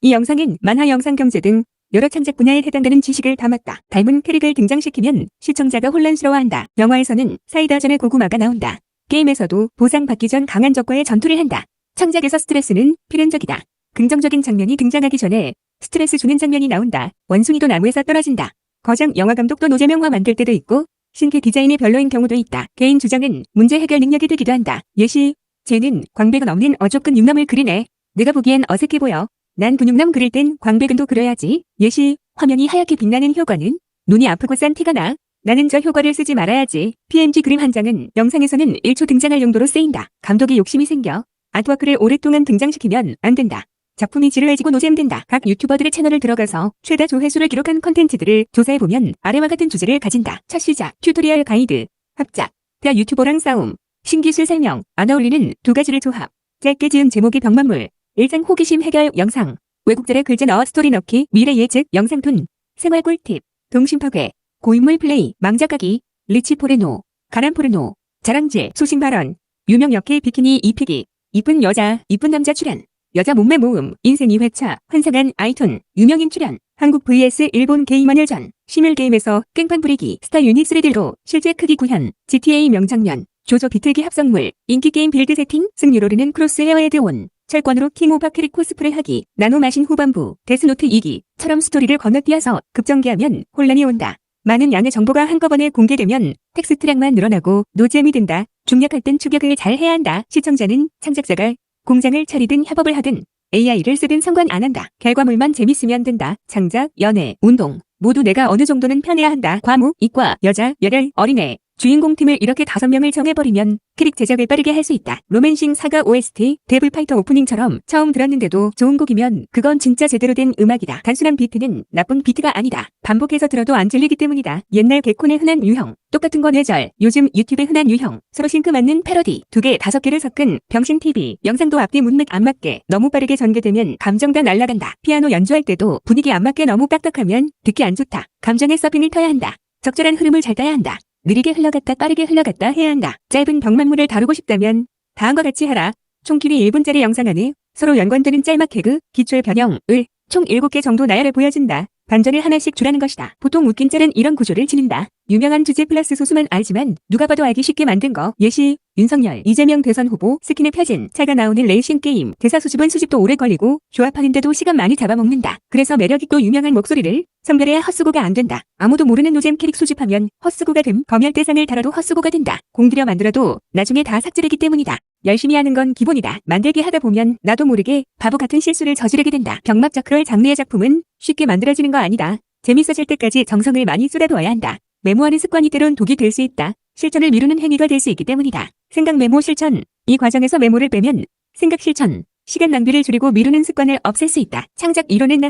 이 영상은 만화 영상 경제 등 여러 창작 분야에 해당되는 지식을 담았다. 닮은 캐릭을 등장시키면 시청자가 혼란스러워한다. 영화에서는 사이다 전에 고구마가 나온다. 게임에서도 보상받기 전 강한 적과의 전투를 한다. 창작에서 스트레스는 필연적이다. 긍정적인 장면이 등장하기 전에 스트레스 주는 장면이 나온다. 원숭이도 나무에서 떨어진다. 거장 영화감독도 노제명화 만들 때도 있고 신캐 디자인이 별로인 경우도 있다. 개인 주장은 문제 해결 능력이 되기도 한다. 예시, 쟤는 광배근 없는 어조근 육남을 그리네. 내가 보기엔 어색해 보여. 난 근육남 그릴 땐 광배근도 그려야지. 예시, 화면이 하얗게 빛나는 효과는 눈이 아프고 싼 티가 나. 나는 저 효과를 쓰지 말아야지. PNG 그림 한 장은 영상에서는 1초 등장할 용도로 쓰인다. 감독이 욕심이 생겨 아트워크를 오랫동안 등장시키면 안 된다. 작품이 지루해지고 노잼된다. 각 유튜버들의 채널을 들어가서 최다 조회수를 기록한 컨텐츠들을 조사해보면 아래와 같은 주제를 가진다. 첫 시작, 튜토리얼 가이드, 합작, 대 유튜버랑 싸움, 신기술 설명, 안 어울리는 두 가지를 조합, 짧게 지은 제목이 병만물, 일상 호기심 해결 영상, 외국절에 글자 넣어 스토리 넣기, 미래 예측, 영상툰, 생활 꿀팁, 동심 파괴, 고인물 플레이, 망작가기, 리치 포레노, 가난 포르노, 자랑질, 소신 발언, 유명 역캐 비키니 입히기, 이쁜 여자, 이쁜 남자 출연, 여자 몸매 모음, 인생 2회차, 환상한 아이톤, 유명인 출연, 한국 vs 일본 게임원일전, 시뮬게임에서 깽판 부리기, 스타 유닛 3D로 실제 크기 구현, GTA 명장면, 조조 비틀기 합성물, 인기게임 빌드 세팅, 승률 오르는 크로스 헤어헤드 온, 철권으로 킹 오브 캐릭 코스프레 하기, 나노 마신 후반부, 데스노트 2기처럼 스토리를 건너뛰어서 급전개하면 혼란이 온다. 많은 양의 정보가 한꺼번에 공개되면 텍스트량만 늘어나고 노잼이 된다. 중략할 땐 추격을 잘 해야 한다. 시청자는 창작자가 공장을 차리든 협업을 하든 AI를 쓰든 상관 안 한다. 결과물만 재밌으면 된다. 창작, 연애, 운동 모두 내가 어느 정도는 편해야 한다. 과목, 이과, 여자, 열혈, 어린애 주인공 팀을 이렇게 5명을 정해버리면 캐릭 제작을 빠르게 할 수 있다. 로맨싱 사가 OST, 데블파이터 오프닝처럼 처음 들었는데도 좋은 곡이면 그건 진짜 제대로 된 음악이다. 단순한 비트는 나쁜 비트가 아니다. 반복해서 들어도 안 질리기 때문이다. 옛날 개콘의 흔한 유형, 똑같은 건 뇌절, 요즘 유튜브의 흔한 유형, 서로 싱크 맞는 패러디, 2개, 5개를 섞은 병신TV, 영상도 앞뒤 문맥 안 맞게 너무 빠르게 전개되면 감정 다 날아간다. 피아노 연주할 때도 분위기 안 맞게 너무 딱딱하면 듣기 안 좋다. 감정의 서핑을 터야 한다. 적절한 흐름을 잘 따야 한다. 느리게 흘러갔다 빠르게 흘러갔다 해야 한다. 짧은 병만물을 다루고 싶다면 다음과 같이 하라. 총 길이 1분짜리 영상 안에 서로 연관되는 짤막 개그, 기출 변형을 총 7개 정도 나열해 보여준다. 반전을 하나씩 주라는 것이다. 보통 웃긴 짤은 이런 구조를 지닌다. 유명한 주제 플러스 소수만 알지만 누가 봐도 알기 쉽게 만든 거. 예시, 윤석열, 이재명 대선 후보, 스킨의 표진, 차가 나오는 레이싱 게임, 대사 수집은 수집도 오래 걸리고 조합하는데도 시간 많이 잡아먹는다. 그래서 매력있고 유명한 목소리를 선별해야 헛수고가 안 된다. 아무도 모르는 노잼 캐릭 수집하면 헛수고가 됨. 검열 대상을 달아도 헛수고가 된다. 공들여 만들어도 나중에 다 삭제되기 때문이다. 열심히 하는 건 기본이다. 만들기 하다 보면 나도 모르게 바보 같은 실수를 저지르게 된다. 병맛자크럴 장르의 작품은 쉽게 만들어지는 거 아니다. 재밌어질 때까지 정성을 많이 쏟아부어야 한다. 메모하는 습관이 때론 독이 될 수 있다. 실천을 미루는 행위가 될 수 있기 때문이다. 생각 메모 실천. 이 과정에서 메모를 빼면 생각 실천, 시간 낭비를 줄이고 미루는 습관을 없앨 수 있다. 창작 이론은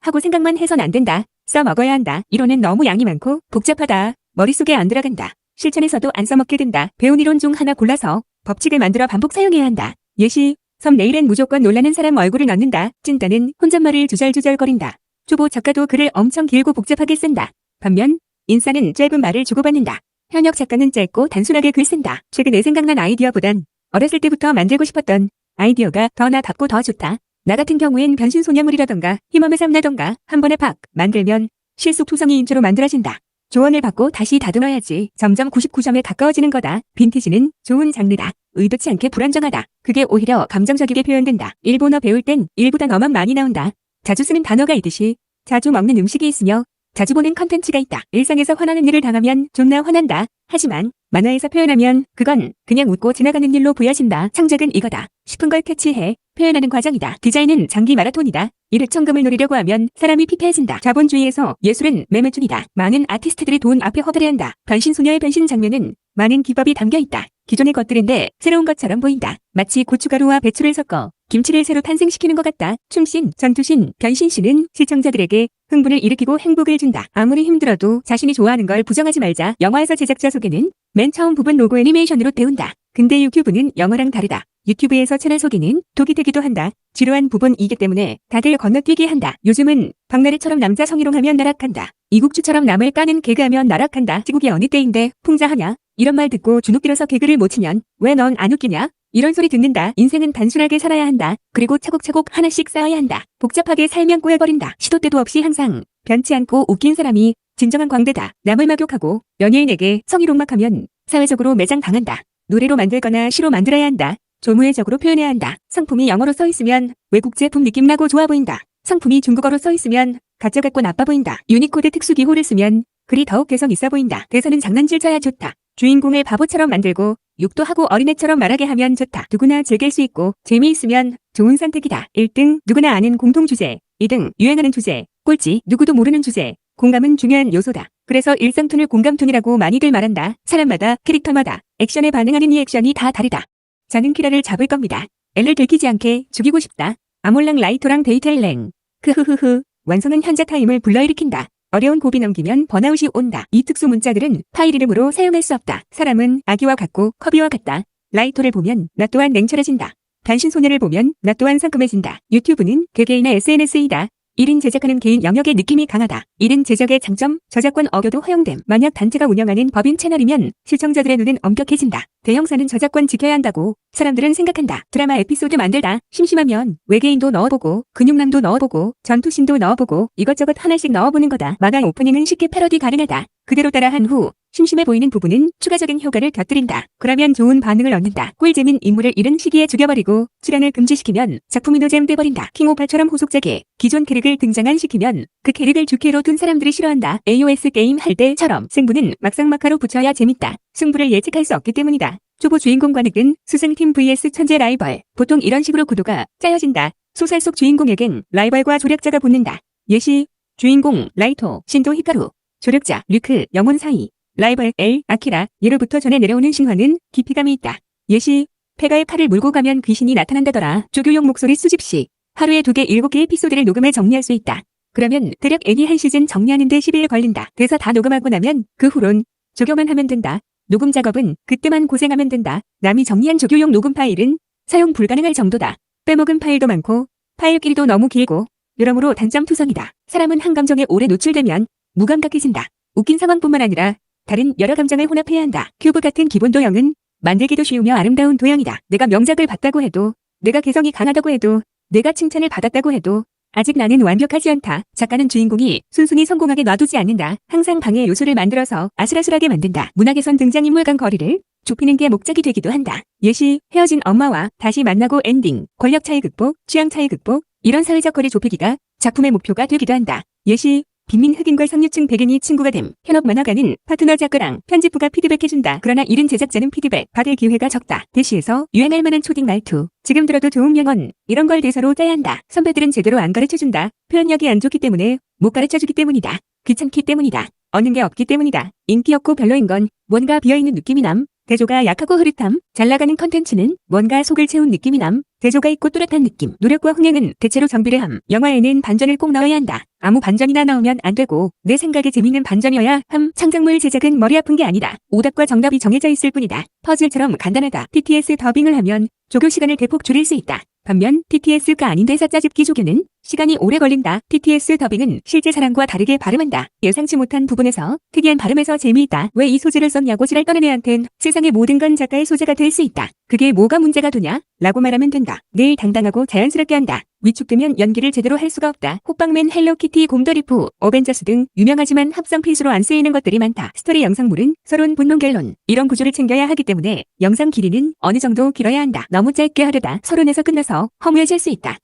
하고 생각만 해선 안 된다. 써먹어야 한다. 이론은 너무 양이 많고 복잡하다. 머릿속에 안 들어간다. 실천에서도 안 써먹게 된다. 배운 이론 중 하나 골라서 법칙을 만들어 반복 사용해야 한다. 예시, 썸네일엔 무조건 놀라는 사람 얼굴을 넣는다. 찐따는 혼잣말을 주절주절거린다. 초보 작가도 글을 엄청 길고 복잡하게 쓴다. 반면 인싸는 짧은 말을 주고받는다. 현역 작가는 짧고 단순하게 글 쓴다. 최근에 생각난 아이디어보단 어렸을 때부터 만들고 싶었던 아이디어가 더 나답고 더 좋다. 나 같은 경우엔 변신소녀물이라던가 힘엄의 삶라던가 한 번에 팍 만들면 실속투성이 인초로 만들어진다. 조언을 받고 다시 다듬어야지. 점점 99점에 가까워지는 거다. 빈티지는 좋은 장르다. 의도치 않게 불안정하다. 그게 오히려 감정적이게 표현된다. 일본어 배울 땐 일보다 너만 많이 나온다. 자주 쓰는 단어가 있듯이 자주 먹는 음식이 있으며 자주 보는 컨텐츠가 있다. 일상에서 화나는 일을 당하면 존나 화난다. 하지만 만화에서 표현하면 그건 그냥 웃고 지나가는 일로 보여진다. 창작은 이거다. 싶은 걸 캐치해 표현하는 과정이다. 디자인은 장기 마라톤이다. 일확천금을 노리려고 하면 사람이 피폐해진다. 자본주의에서 예술은 매매중이다. 많은 아티스트들이 돈 앞에 허드레한다. 변신소녀의 변신 장면은 많은 기법이 담겨있다. 기존의 것들인데 새로운 것처럼 보인다. 마치 고춧가루와 배추를 섞어 김치를 새로 탄생시키는 것 같다. 춤씬, 전투씬, 변신씬은 시청자들에게 흥분을 일으키고 행복을 준다. 아무리 힘들어도 자신이 좋아하는 걸 부정하지 말자. 영화에서 제작자 소개는 맨 처음 부분 로고 애니메이션으로 배운다. 근데 유튜브는 영어랑 다르다. 유튜브에서 채널 소개는 독이 되기도 한다. 지루한 부분이기 때문에 다들 건너뛰기 한다. 요즘은 박나래처럼 남자 성희롱하면 나락한다. 이국주처럼 남을 까는 개그하면 나락한다. 시국이 어느 때인데 풍자하냐? 이런 말 듣고 주눅 들어서 개그를 못 치면 왜 넌 안 웃기냐? 이런 소리 듣는다. 인생은 단순하게 살아야 한다. 그리고 차곡차곡 하나씩 쌓아야 한다. 복잡하게 살면 꼬여버린다. 시도 때도 없이 항상 변치 않고 웃긴 사람이 진정한 광대다. 남을 막욕하고 연예인에게 성희롱막하면 사회적으로 매장당한다. 노래로 만들거나 시로 만들어야 한다. 조무해적으로 표현해야 한다. 상품이 영어로 써있으면 외국 제품 느낌 나고 좋아 보인다. 상품이 중국어로 써있으면 가짜 같고 나빠 보인다. 유니코드 특수기호를 쓰면 글이 더욱 개성 있어 보인다. 대사는 장난질 쳐야 좋다. 주인공을 바보처럼 만들고 욕도 하고 어린애처럼 말하게 하면 좋다. 누구나 즐길 수 있고 재미있으면 좋은 선택이다. 1등 누구나 아는 공통주제. 2등 유행하는 주제. 꼴찌 누구도 모르는 주제. 공감은 중요한 요소다. 그래서 일상툰을 공감툰이라고 많이들 말한다. 사람마다 캐릭터마다 액션에 반응하는 리액션이 다 다르다. 저는 키라를 잡을 겁니다. 애를 들키지 않게 죽이고 싶다. 아몰랑 라이토랑 데이트할랭. 크흐흐흐. 완성은 현자 타임을 불러일으킨다. 어려운 고비 넘기면 번아웃이 온다. 이 특수 문자들은 파일 이름으로 사용할 수 없다. 사람은 아기와 같고 커비와 같다. 라이토를 보면 나 또한 냉철해진다. 단신 소녀를 보면 나 또한 상큼해진다. 유튜브는 개개인의 SNS이다. 1인 제작하는 개인 영역의 느낌이 강하다. 1인 제작의 장점, 저작권 어겨도 허용됨. 만약 단체가 운영하는 법인 채널이면 시청자들의 눈은 엄격해진다. 대형사는 저작권 지켜야 한다고 사람들은 생각한다. 드라마 에피소드 만들다. 심심하면 외계인도 넣어보고 근육남도 넣어보고 전투신도 넣어보고 이것저것 하나씩 넣어보는 거다. 마감 오프닝은 쉽게 패러디 가능하다. 그대로 따라한 후 심심해 보이는 부분은 추가적인 효과를 곁들인다. 그러면 좋은 반응을 얻는다. 꿀잼인 인물을 이른 시기에 죽여버리고 출연을 금지시키면 작품이 노잼 돼버린다. 킹오파처럼 후속작에 기존 캐릭을 등장한 시키면 그 캐릭을 주캐로 둔 사람들이 싫어한다. AOS 게임 할 때처럼 승부는 막상막하로 붙여야 재밌다. 승부를 예측할 수 없기 때문이다. 초보 주인공과 늑은 수승팀 vs 천재 라이벌. 보통 이런 식으로 구도가 짜여진다. 소설 속 주인공에겐 라이벌과 조력자가 붙는다. 예시 주인공 라이토, 신도 히카루, 조력자 류크, 영혼 사이. 라이벌 엘, 아키라, 예로부터 전해 내려오는 신화는 깊이감이 있다. 예시, 폐가의 팔을 물고 가면 귀신이 나타난다더라. 조교용 목소리 수집시. 하루에 2개, 7개 에피소드를 녹음해 정리할 수 있다. 그러면 대략 애니 한 시즌 정리하는데 10일 걸린다. 대사 다 녹음하고 나면 그 후론 조교만 하면 된다. 녹음 작업은 그때만 고생하면 된다. 남이 정리한 조교용 녹음 파일은 사용 불가능할 정도다. 빼먹은 파일도 많고 파일 길이도 너무 길고 여러모로 단점 투성이다. 사람은 한 감정에 오래 노출되면 무감각해진다. 웃긴 상황뿐만 아니라 다른 여러 감정을 혼합해야 한다. 큐브 같은 기본 도형은 만들기도 쉬우며 아름다운 도형이다. 내가 명작을 봤다고 해도, 내가 개성이 강하다고 해도, 내가 칭찬을 받았다고 해도 아직 나는 완벽하지 않다. 작가는 주인공이 순순히 성공하게 놔두지 않는다. 항상 방해 요소를 만들어서 아슬아슬하게 만든다. 문학에선 등장인물 간 거리를 좁히는 게 목적이 되기도 한다. 예시, 헤어진 엄마와 다시 만나고 엔딩, 권력 차이 극복, 취향 차이 극복, 이런 사회적 거리 좁히기가 작품의 목표가 되기도 한다. 예시, 빈민 흑인과 상류층 백인이 친구가 됨. 현업 만화가는 파트너 작가랑 편집부가 피드백해준다. 그러나 이른 제작자는 피드백 받을 기회가 적다. 대시에서 유행할 만한 초딩 말투. 지금 들어도 좋은 명언. 이런 걸 대사로 짜야 한다. 선배들은 제대로 안 가르쳐준다. 표현력이 안 좋기 때문에 못 가르쳐주기 때문이다. 귀찮기 때문이다. 얻는 게 없기 때문이다. 인기 없고 별로인 건 뭔가 비어있는 느낌이 남. 대조가 약하고 흐릿함. 잘 나가는 컨텐츠는 뭔가 속을 채운 느낌이 남. 대조가 있고 뚜렷한 느낌. 노력과 흥행은 대체로 정비례 함. 영화에는 반전을 꼭 넣어야 한다. 아무 반전이나 나오면 안 되고 내 생각에 재밌는 반전이어야 함. 창작물 제작은 머리 아픈 게 아니다. 오답과 정답이 정해져 있을 뿐이다. 퍼즐처럼 간단하다. TTS 더빙을 하면 조교 시간을 대폭 줄일 수 있다. 반면 TTS가 아닌 대사 짜집기 조교는 시간이 오래 걸린다. TTS 더빙은 실제 사람과 다르게 발음한다. 예상치 못한 부분에서 특이한 발음에서 재미있다. 왜 이 소재를 썼냐고 지랄 떠는 애한텐 세상의 모든 건 작가의 소재가 될 수 있다. 그게 뭐가 문제가 되냐? 라고 말하면 된다. 늘 당당하고 자연스럽게 한다. 위축되면 연기를 제대로 할 수가 없다. 호빵맨, 헬로키티, 곰돌이푸, 어벤져스 등 유명하지만 합성 필수로 안 쓰이는 것들이 많다. 스토리 영상물은 서론, 본론, 결론 이런 구조를 챙겨야 하기 때문에 영상 길이는 어느 정도 길어야 한다. 너무 짧게 하려다 서론에서 끝나서 허무해질 수 있다.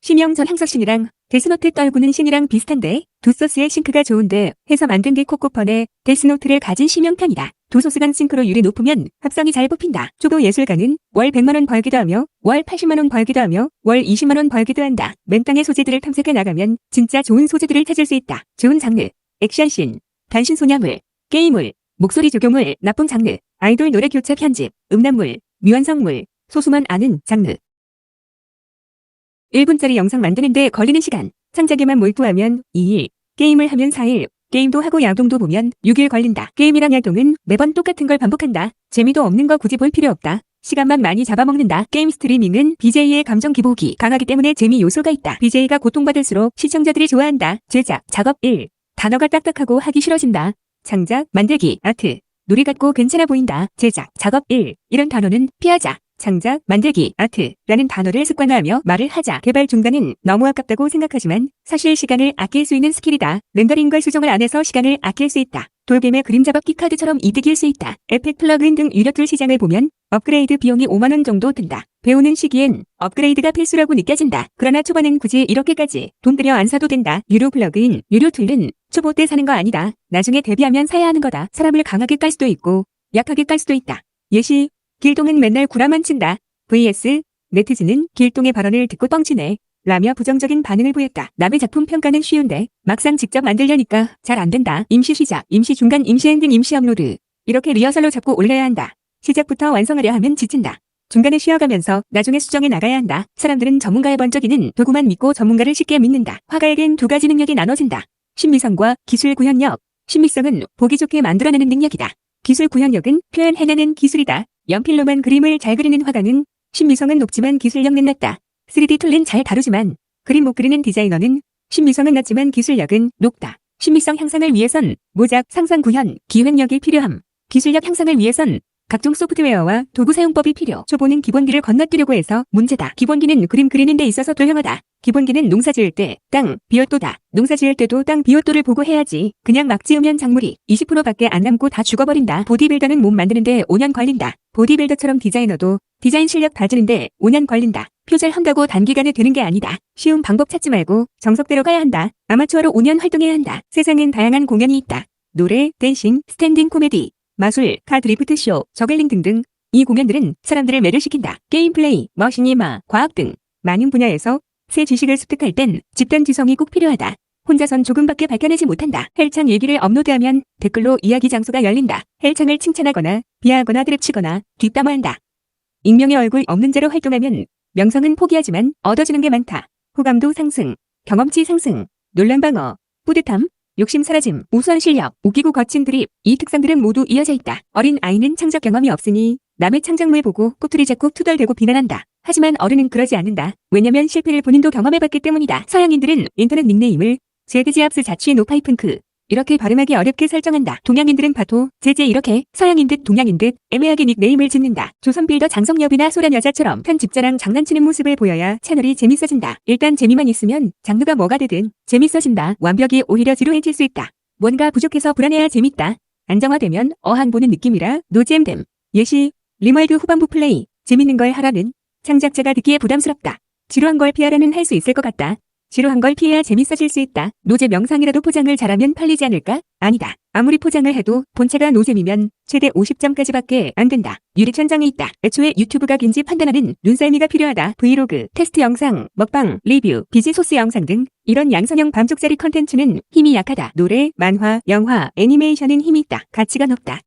심형 전향석신이랑 데스노트 떨구는 신이랑 비슷한데 두 소스의 싱크가 좋은데 해서 만든 게 코코펀의 데스노트를 가진 심형편이다. 두 소스 간 싱크로율이 높으면 합성이 잘 뽑힌다. 초보 예술가는 월 100만원 벌기도 하며 월 80만원 벌기도 하며 월 20만원 벌기도 한다. 맨땅의 소재들을 탐색해 나가면 진짜 좋은 소재들을 찾을 수 있다. 좋은 장르, 액션씬, 단신 소녀물, 게임물, 목소리 조교물, 나쁜 장르, 아이돌 노래 교차 편집, 음란물, 미완성물, 소수만 아는 장르. 1분짜리 영상 만드는데 걸리는 시간. 창작에만 몰두하면 2일, 게임을 하면 4일, 게임도 하고 야동도 보면 6일 걸린다. 게임이랑 야동은 매번 똑같은 걸 반복한다. 재미도 없는 거 굳이 볼 필요 없다. 시간만 많이 잡아먹는다. 게임 스트리밍은 BJ의 감정 기복이 강하기 때문에 재미 요소가 있다. BJ가 고통받을수록 시청자들이 좋아한다. 제작, 작업 1. 단어가 딱딱하고 하기 싫어진다. 창작, 만들기, 아트. 놀이 같고 괜찮아 보인다. 제작, 작업 1. 이런 단어는 피하자. 창작, 만들기, 아트라는 단어를 습관화하며 말을 하자. 개발 중단은 너무 아깝다고 생각하지만 사실 시간을 아낄 수 있는 스킬이다. 렌더링과 수정을 안 해서 시간을 아낄 수 있다. 돌게임의 그림 잡기 카드처럼 이득일 수 있다. 에펙 플러그인 등 유료 툴 시장을 보면 업그레이드 비용이 5만원 정도 든다. 배우는 시기엔 업그레이드가 필수라고 느껴진다. 그러나 초반엔 굳이 이렇게까지 돈 들여 안 사도 된다. 유료 플러그인, 유료 툴은 초보 때 사는 거 아니다. 나중에 대비하면 사야 하는 거다. 사람을 강하게 깔 수도 있고 약하게 깔 수도 있다. 예시, 길동은 맨날 구라만 친다. vs 네티즌은 길동의 발언을 듣고 뻥치네. 라며 부정적인 반응을 보였다. 남의 작품 평가는 쉬운데 막상 직접 만들려니까 잘 안 된다. 임시 시작, 임시 중간, 임시 엔딩, 임시 업로드. 이렇게 리허설로 잡고 올려야 한다. 시작부터 완성하려 하면 지친다. 중간에 쉬어가면서 나중에 수정해 나가야 한다. 사람들은 전문가의 번쩍이는 도구만 믿고 전문가를 쉽게 믿는다. 화가에겐 두 가지 능력이 나눠진다. 신미성과 기술 구현력. 신미성은 보기 좋게 만들어내는 능력이다. 기술 구현력은 표현해내는 기술이다. 연필로만 그림을 잘 그리는 화가는 신미성은 높지만 기술력은 낮다. 3D 툴은 잘 다루지만 그림 못 그리는 디자이너는 신미성은 낮지만 기술력은 높다. 신미성 향상을 위해선 모작, 상상 구현, 기획력이 필요함. 기술력 향상을 위해선 각종 소프트웨어와 도구 사용법이 필요. 초보는 기본기를 건너뛰려고 해서 문제다. 기본기는 그림 그리는 데 있어서 도형하다. 기본기는 농사 지을 때 땅, 비ot도다. 농사 지을 때도 땅, 비ot도를 보고 해야지. 그냥 막 지으면 작물이 20%밖에 안 남고 다 죽어버린다. 보디빌더는 몸 만드는데 5년 걸린다. 보디빌더처럼 디자이너도 디자인 실력 다지는데 5년 걸린다. 표절한다고 단기간에 되는 게 아니다. 쉬운 방법 찾지 말고 정석대로 가야 한다. 아마추어로 5년 활동해야 한다. 세상엔 다양한 공연이 있다. 노래, 댄싱, 스탠딩 코미디, 마술, 카드리프트 쇼, 저글링 등등. 이 공연들은 사람들을 매료시킨다. 게임 플레이, 머신이마, 과학 등 많은 분야에서 새 지식을 습득할 땐 집단 지성이 꼭 필요하다. 혼자선 조금밖에 밝혀내지 못한다. 헬창 일기를 업로드하면 댓글로 이야기 장소가 열린다. 헬창을 칭찬하거나 비하하거나 드립치거나 뒷담화한다. 익명의 얼굴 없는 자로 활동하면 명성은 포기하지만 얻어지는 게 많다. 호감도 상승, 경험치 상승, 논란 방어, 뿌듯함, 욕심 사라짐, 우수한 실력, 웃기고 거친 드립. 이 특성들은 모두 이어져 있다. 어린 아이는 창작 경험이 없으니 남의 창작물 보고 꼬투리 잡고 투덜대고 비난한다. 하지만 어른은 그러지 않는다. 왜냐면 실패를 본인도 경험해봤기 때문이다. 서양인들은 인터넷 닉네임을 제드지압스 자취 노파이픈크 이렇게 발음하기 어렵게 설정한다. 동양인들은 파토, 제제 이렇게 서양인 듯 동양인 듯 애매하게 닉네임을 짓는다. 조선 빌더 장성엽이나 소란 여자처럼 편집자랑 장난치는 모습을 보여야 채널이 재밌어진다. 일단 재미만 있으면 장르가 뭐가 되든 재밌어진다. 완벽이 오히려 지루해질 수 있다. 뭔가 부족해서 불안해야 재밌다. 안정화되면 어항 보는 느낌이라 노잼됨. 예시, 리멀드 후반부 플레이. 재밌는 걸 하라는 창작자가 듣기에 부담스럽다. 지루한 걸 피하라는 할 수 있을 것 같다. 지루한 걸 피해야 재밌어질 수 있다. 노잼 영상이라도 포장을 잘하면 팔리지 않을까? 아니다. 아무리 포장을 해도 본체가 노잼이면 최대 50점까지밖에 안 된다. 유리천장에 있다. 애초에 유튜브가 긴지 판단하는 눈썰미가 필요하다. 브이로그, 테스트 영상, 먹방, 리뷰, 비지소스 영상 등 이런 양산형 반쪽짜리 컨텐츠는 힘이 약하다. 노래, 만화, 영화, 애니메이션은 힘이 있다. 가치가 높다.